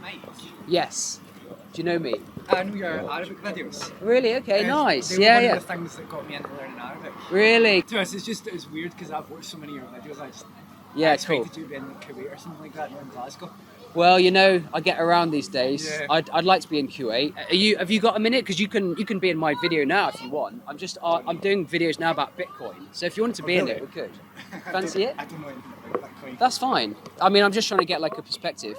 Mate. Yes. Do you know me? I know your Arabic videos. Really? Okay, nice. They were Yeah, one yeah. of the things that got me into learning Arabic. Really? To us, it's weird because I've watched so many of your videos. I Yeah, expected cool. you to be in Kuwait or something like that, not in Glasgow. Well, you know, I get around these days. Yeah. I'd like to be in Kuwait. Have you got a minute? Because you can be in my video now if you want. I'm doing videos now about Bitcoin. So if you wanted to be in really? it, we could. Fancy it? I don't know anything about Bitcoin. That's fine. I mean, I'm just trying to get like a perspective.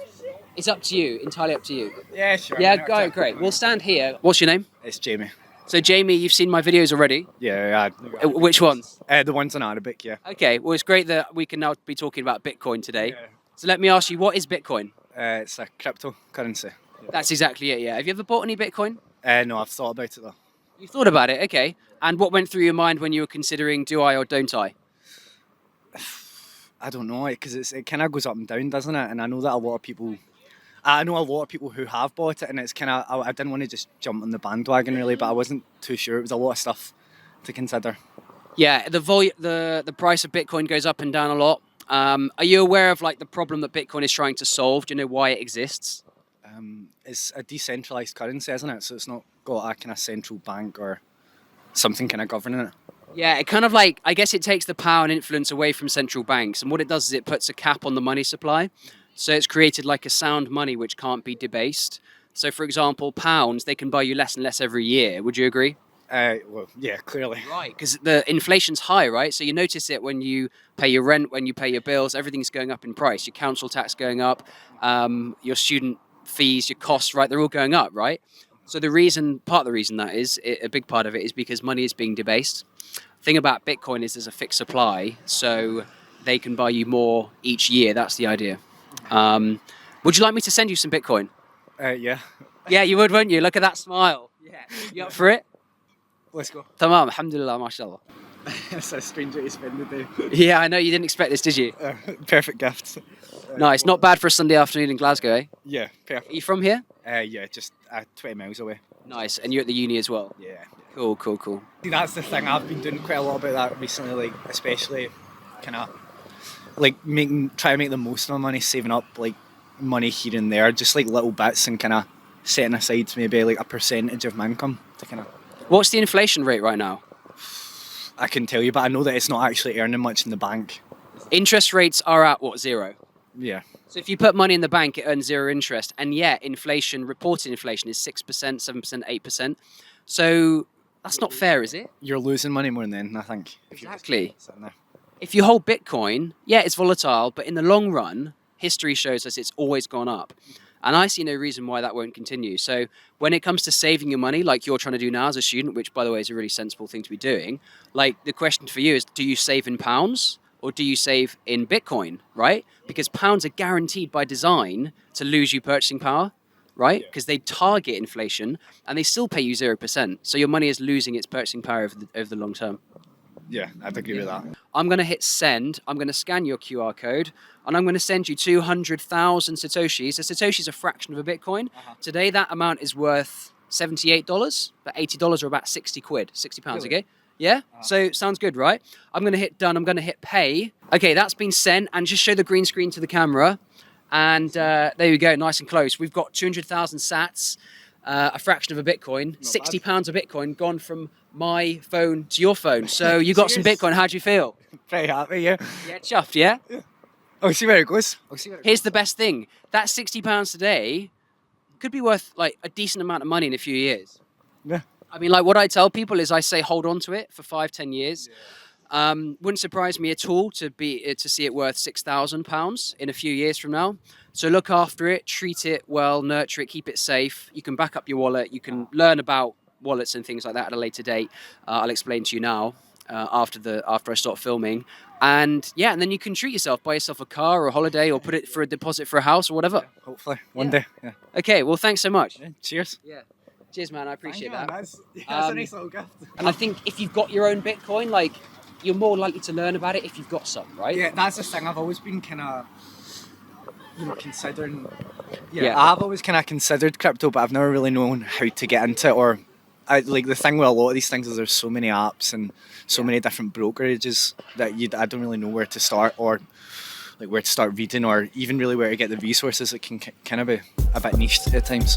It's up to you, entirely up to you. Yeah, sure. Yeah, go, great. We'll stand here. What's your name? It's Jamie. So Jamie, you've seen my videos already. Yeah. Which ones? The ones in Arabic, yeah. Okay, well, it's great that we can now be talking about Bitcoin today. Yeah. So let me ask you, what is Bitcoin? It's a cryptocurrency. That's exactly it, yeah. Have you ever bought any Bitcoin? No, I've thought about it though. You thought about it, okay. And what went through your mind when you were considering do I or don't I? I don't know, because it kind of goes up and down, doesn't it? And I know that I know a lot of people who have bought it, and it's kind of, I didn't want to just jump on the bandwagon really, but I wasn't too sure. It was a lot of stuff to consider. Yeah, the price of Bitcoin goes up and down a lot. Are you aware of like the problem that Bitcoin is trying to solve? Do you know why it exists? It's a decentralized currency, isn't it? So it's not got a kind of central bank or something kind of governing it. Yeah, it kind of like, I guess it takes the power and influence away from central banks. And what it does is it puts a cap on the money supply. So it's created like a sound money which can't be debased. So for example, pounds, they can buy you less and less every year. Would you agree? Well, yeah, clearly. Right, because the inflation's high, right? So you notice it when you pay your rent, when you pay your bills, everything's going up in price. Your council tax going up, your student fees, your costs, right? They're all going up, right? So part of the reason that is, a big part of it is because money is being debased. The thing about Bitcoin is there's a fixed supply, so they can buy you more each year. That's the idea. Would you like me to send you some Bitcoin? Yeah. Yeah, you would, wouldn't you? Look at that smile. Yeah. You up for it? Let's go. Tamam, alhamdulillah, mashallah. It's a strange way to spend the day. Yeah, I know, you didn't expect this, did you? Perfect gift. Nice, not bad for a Sunday afternoon in Glasgow, eh? Yeah, Are perfect. you from here? Yeah, just 20 miles away. Nice, and you're at the uni as well? Yeah. Cool, cool, cool. See, that's the thing. I've been doing quite a lot about that recently, like especially kind of like trying to make the most of my money, saving up like money here and there, just like little bits, and kind of setting aside maybe like a percentage of my income to kind of. What's the inflation rate right now? I can tell you, but I know that it's not actually earning much in the bank. Interest rates are at what, 0? Yeah. So if you put money in the bank, it earns 0 interest, and yet reported inflation is 6%, 7%, 8%. So that's not fair, is it? You're losing money more than anything, I think. Exactly. Sitting there. If you hold Bitcoin, yeah, it's volatile, but in the long run, history shows us it's always gone up. And I see no reason why that won't continue. So when it comes to saving your money, like you're trying to do now as a student, which by the way is a really sensible thing to be doing, like the question for you is, do you save in pounds or do you save in Bitcoin, right? Because pounds are guaranteed by design to lose you purchasing power, right? Because they target inflation and they still pay you 0%. So your money is losing its purchasing power over the long term. Yeah, I'd agree with that. I'm going to hit send. I'm going to scan your QR code and I'm going to send you 200,000 Satoshis. A Satoshi is a fraction of a Bitcoin. Today, that amount is worth $78, but $80 are about 60 quid, 60 pounds, Really? okay? Yeah? So sounds good, right? I'm going to hit done. I'm going to hit pay. Okay, that's been sent, and just show the green screen to the camera. And there you go, nice and close. We've got 200,000 sats, a fraction of a Bitcoin, £60 of Bitcoin gone from my phone to your phone. So you got some Bitcoin. How do you feel? Pretty happy, yeah. Yeah, chuffed, yeah? I'll see where it goes. Here's the best thing. That £60 today could be worth like a decent amount of money in a few years. Yeah. I mean, like what I tell people is I say hold on to it for 5-10 years. Wouldn't surprise me at all to see it worth £6,000 in a few years from now. So look after it, treat it well, nurture it, keep it safe. You can back up your wallet. You can learn about wallets and things like that at a later date. I'll explain to you now after I start filming. And yeah, and then you can treat yourself, buy yourself a car or a holiday, or put it for a deposit for a house or whatever. Hopefully, one day. Yeah. Okay, well, thanks so much. Yeah, cheers. Yeah. Cheers, man. I appreciate that. That's a nice little gift. And I think if you've got your own Bitcoin, like, you're more likely to learn about it if you've got some, right? Yeah, that's the thing. I've always been kind of, considering. Yeah. I've always kind of considered crypto, but I've never really known how to get into it. Or, like the thing with a lot of these things is there's so many apps and so many different brokerages that I don't really know where to start, or like where to start reading, or even really where to get the resources. It can kind of be a bit niche at times.